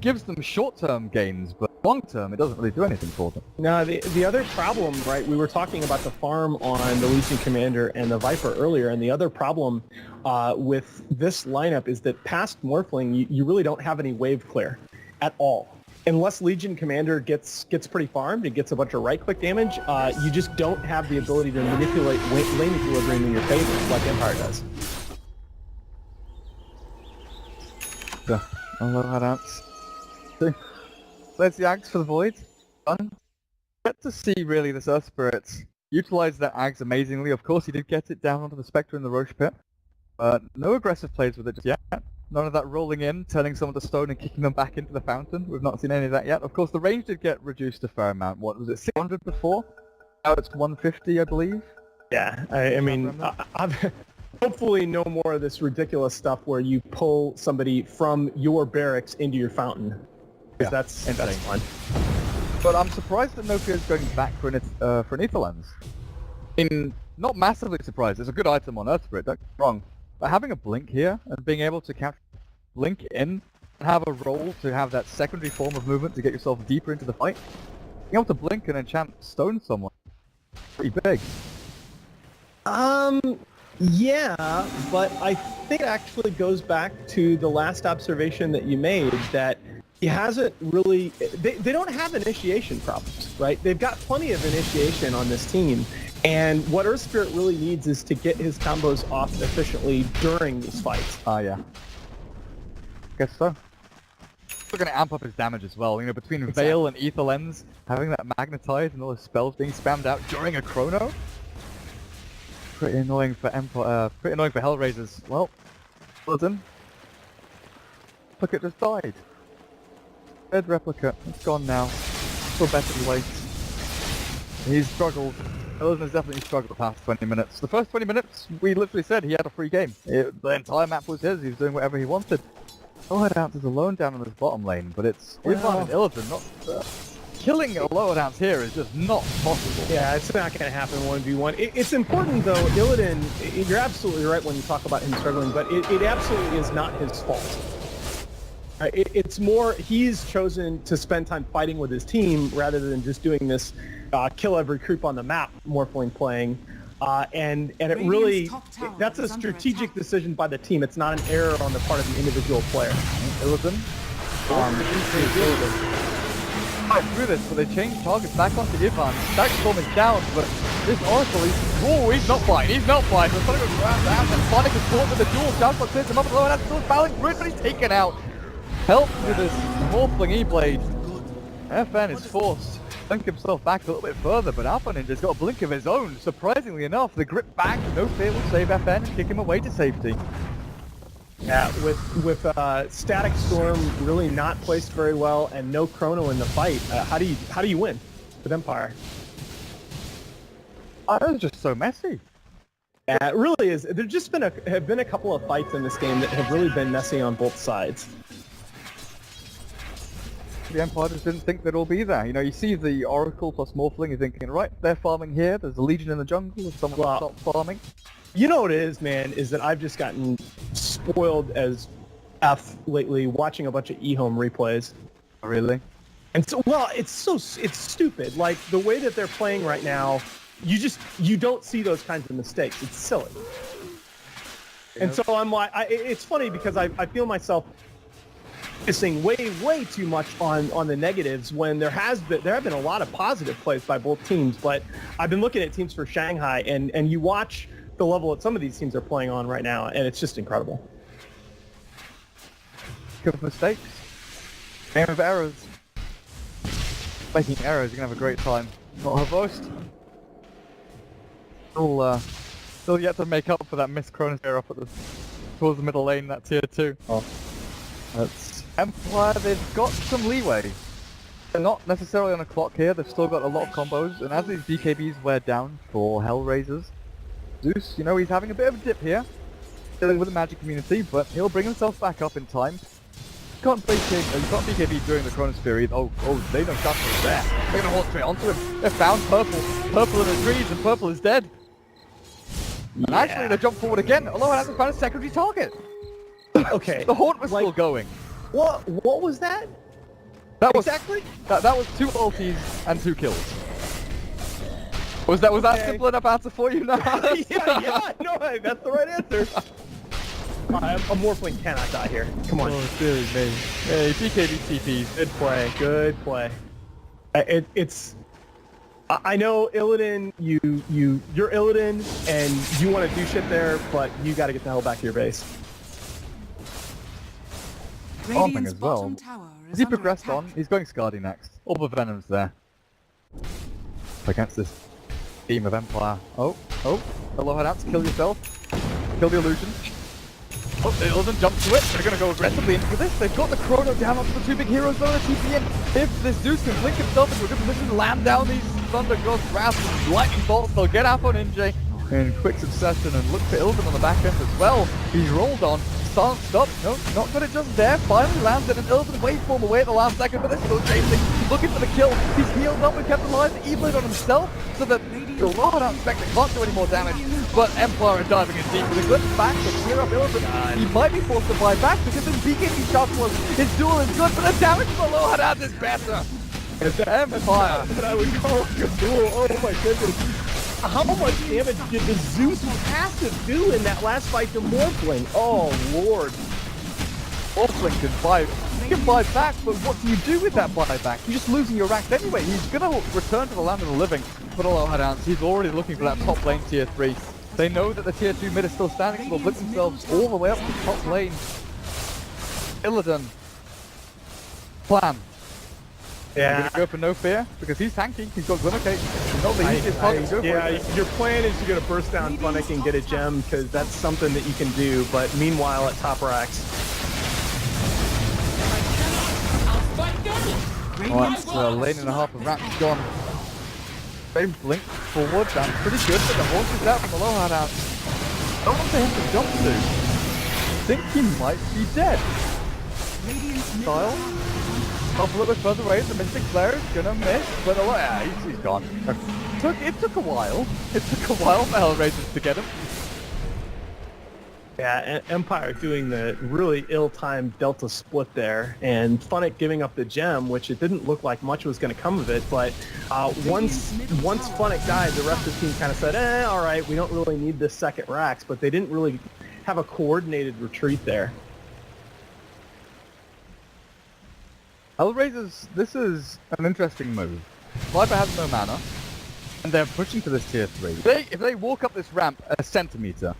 S2: gives them short-term gains, but long-term it doesn't really do anything for them.
S1: No, the other problem, right, we were talking about the farm on the Legion Commander and the Viper earlier, and the other problem with this lineup is that past Morphling, you really don't have any wave clear at all. Unless Legion Commander gets pretty farmed and gets a bunch of right-click damage, you just don't have the ability to manipulate lane equilibrium in your favor like Empire does.
S2: Yeah, I'll let that out. So, there's the Ags for the Void. Fun. Get to see really this Earth Spirit utilize that Ags amazingly. Of course he did get it down onto the Spectre in the Roche Pit. But no aggressive plays with it just yet. None of that rolling in, turning someone to stone and kicking them back into the fountain. We've not seen any of that yet. Of course the range did get reduced a fair amount. What was it, 600 before? Now it's 150 I believe.
S1: Yeah, I mean, hopefully no more of this ridiculous stuff where you pull somebody from your barracks into your fountain. Because that's fun.
S2: But I'm surprised that Nokia is going back for an Ether Lens. Not massively surprised. It's a good item on Earth Spirit, don't get me wrong. But having a blink here and being able to capture blink in and have a roll to have that secondary form of movement to get yourself deeper into the fight, being able to blink and enchant stone someone, pretty big.
S1: Yeah, but I think it actually goes back to the last observation that you made, that he hasn't really... They don't have initiation problems, right? They've got plenty of initiation on this team, and what Earth Spirit really needs is to get his combos off efficiently during these fights.
S2: Yeah. Guess so. We're going to amp up his damage as well, you know, between Veil and Ether Lens, having that magnetize and all his spells being spammed out during a chrono. Pretty annoying for pretty annoying for HellRaisers. Well, listen. Look, it just died. Dead replica. It's gone now. Still better than wait. He's struggled. Elden has definitely struggled the past 20 minutes. The first 20 minutes, we literally said he had a free game. The entire map was his. He was doing whatever he wanted. Lower is alone down on his bottom lane, but it's Ivan and Illidan, not... Killing a lower downs here is just not possible.
S1: Yeah, it's not going to happen 1v1. It's important, though, Illidan, you're absolutely right when you talk about him struggling, but it absolutely is not his fault. It's more, he's chosen to spend time fighting with his team rather than just doing this kill every creep on the map Morphling playing. And it really, that's a strategic decision by the team. It's not an error on the part of the individual player.
S2: Illidan? Through this, but they changed targets back onto Ivan. Stack Storm is down, but this Oracle he's not fine. He's not fine. They're trying to go around down, and Sonic is caught with the duel. Jasper clears him up, and that's still battling through it, but he's taken out. Help with this Morphling E-Blade. FN is forced to blink himself back a little bit further, but Alpha Ninja's got a blink of his own. Surprisingly enough, the grip back, no fear will save FN and kick him away to safety.
S1: Yeah, with Static Storm really not placed very well and no Chrono in the fight, how do you win with Empire?
S2: It was just so messy.
S1: Yeah, it really is. There just have been a couple of fights in this game that have really been messy on both sides.
S2: The Empire just didn't think they'd all be there. You know, you see the Oracle plus Morphling, you're thinking, right, they're farming here, there's a Legion in the jungle, there's someone to stop farming.
S1: You know what it is, man, is that I've just gotten spoiled as F lately watching a bunch of eHome replays.
S2: Really?
S1: And so, well, it's stupid. Like, the way that they're playing right now, you don't see those kinds of mistakes. It's silly. And so I'm like, it's funny because I feel myself focusing way too much on the negatives when there have been a lot of positive plays by both teams. But I've been looking at teams for Shanghai, and you watch the level that some of these teams are playing on right now, and it's just incredible.
S2: of mistakes. Game of errors. Making errors, you're gonna have a great time. Not her boast. Still yet to make up for that missed Chronosphere up at the towards the middle lane, that tier 2.
S1: Oh.
S2: That's Empire, they've got some leeway. They're not necessarily on a clock here, they've still got a lot of combos, and as these BKBs wear down for HellRaisers, Zeus, you know, he's having a bit of a dip here, dealing with the magic community, but he'll bring himself back up in time. You can't BKB during the Chronosphere either. Oh, they know Shotgun's there. They're gonna hold straight onto him. They found Purple. Purple in the trees, and Purple is dead. And actually, they jump forward again, although it hasn't found a secondary target.
S1: Okay.
S2: The haunt was still going.
S1: What was that?
S2: That was
S1: Exactly?
S2: That was 2 ultis and 2 kills. Was that
S1: Okay.
S2: simple enough answer for you now?
S1: yeah, no, that's the right answer. A Morphling cannot die here. Come on.
S2: Oh, dear me. Hey, BKB TPs.
S1: Good play, good play. I know Illidan, you're Illidan, and you want to do shit there, but you got to get the hell back to your base.
S4: Radiant's
S2: as well.
S4: bottom tower is
S2: As he
S4: under
S2: progressed
S4: attack.
S2: on, he's going Scardy next. All the Venom's there. Against this team of Empire. Oh, hello, Hadats, kill yourself. Kill the illusion. Oh, Illidan jumps to it. They're going to go aggressively into this. They've got the Chrono down onto the 2 big heroes though, the TP in. If this Zeus can blink himself into a good position, land down these Thunder Ghost grasp and lightning bolts, they'll get up on NJ in quick succession and look for Illidan on the back end as well. He's rolled on. Stop. No, not got it just there. Finally lands in an Illidan waveform away at the last second, but they're still chasing. Looking for the kill. He's healed up and kept alive. Eviled on himself so that the Lord Spectre can't do any more damage. But Empire are diving in deep with a good back to clear up Illidan. He might be forced to buy back because his BKB shot was his duel is good, but the damage from the Lord Hadad is better. It's Empire.
S1: That I would call a duel. Oh my goodness. How much damage did the Zeus passive do in that last fight to Morphling? Oh lord.
S2: Morphling can buy back, but what do you do with that buyback? You're just losing your racks anyway. He's gonna return to the land of the living. But hello, Hadans, he's already looking for that top lane tier 3. They know that the tier 2 mid is still standing, so they'll blitz themselves all the way up to the top lane. Illidan. Plan.
S1: Yeah.
S2: Gonna go for no fear because he's tanky. He's got Glimmer Cape. He's not the easiest target to go for.
S1: Yeah, your plan is you're gonna burst down Funnick and get a gem because that's something that you can do. But meanwhile, at top racks.
S2: Well, that's a lane and a half of racks gone. They blink forward. That's pretty good, but the horse is out from the low hard out. Don't want him to jump to. Think he might be dead. Style. Up a little bit further away, the Mystic Flare is gonna miss, but yeah, he's gone. It took a while. It took a while for HellRaisers to get him.
S1: Yeah, Empire doing the really ill-timed Delta split there, and Funnick giving up the gem, which it didn't look like much was going to come of it, but once Funnick died, the rest of the team kind of said, all right, we don't really need this second racks, but they didn't really have a coordinated retreat there.
S2: HellRaisers, this is an interesting move. Viper has no mana, and they're pushing to this tier 3. If they walk up this ramp a centimeter,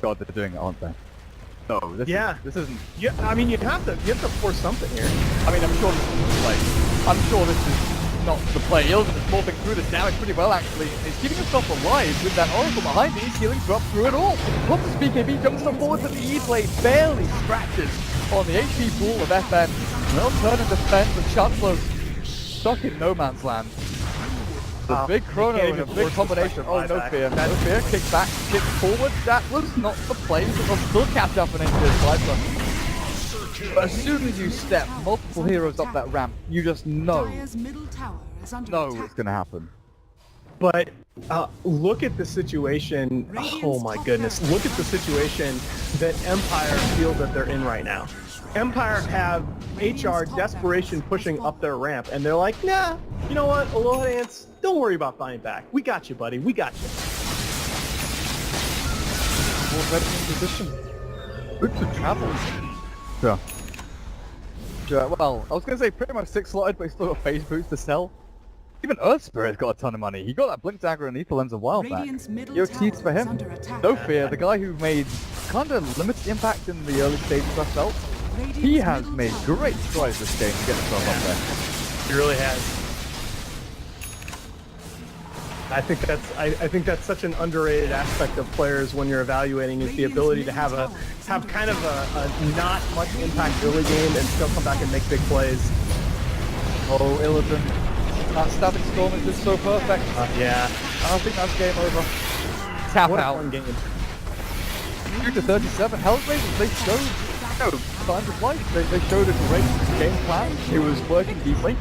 S2: God, they're doing it, aren't they? No, this isn't.
S1: Yeah, I mean, you have to force something here.
S2: I mean, I'm sure this is the play. I'm sure this is not the play. Illidan is morphing through this damage pretty well, actually. He's keeping himself alive with that Oracle behind him. He's healing drop through it all. Plus, the BKB jumps up forward, but the E-Blade barely scratches on the HP pool of FN. They'll turn and defend with shot flows stuck in no man's land. The big chrono and a big combination. Oh, no fear. No fear. Kick back, kick forward. That was not the play, but they'll still catch up and into this Viper. But as soon as you step multiple heroes up that ramp, you just know it's going to happen.
S1: But look at the situation. Oh my goodness. Look at the situation that Empire feel that they're in right now. Empire have HR desperation pushing up their ramp, and they're like, nah, you know what, Aloha Ants, don't worry about buying back. We got you, buddy. We got you.
S2: More veteran position. Good to travel. Sure. Well, I was going to say pretty much 6-slotted, but he's still got phase boots to sell. Even Earth Spirit's got a ton of money. He got that Blink Dagger and Ether Lens a while back. Teats for him. No fear. The guy who made kind of limited impact in the early stages, I felt. He has made great strides this game to get himself up there.
S1: He really has. I think that's such an underrated aspect of players when you're evaluating is the ability to have kind of a not much impact early game and still come back and make big plays.
S2: Oh, Illidan. That static storm is just so perfect.
S1: Yeah.
S2: I don't think that's game over. Tap
S1: What a
S2: out.
S1: fun game.
S2: 2-37. HellRaisers, they showed signs of life. They showed a great game plan. It was working deeply.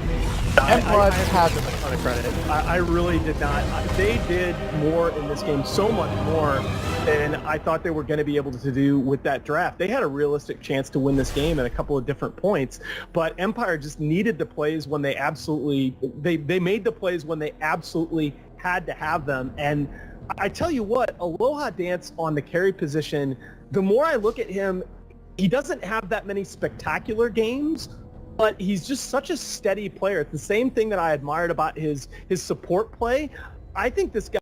S2: Empire
S1: had them a ton of credit. I really did not. They did more in this game, so much more than I thought they were going to be able to do with that draft. They had a realistic chance to win this game at a couple of different points, but Empire just needed the plays when they made the plays when they absolutely had to have them. And I tell you what, Aloha Dance on the carry position, the more I look at him, he doesn't have that many spectacular games, but he's just such a steady player. It's the same thing that I admired about his support play. I think this guy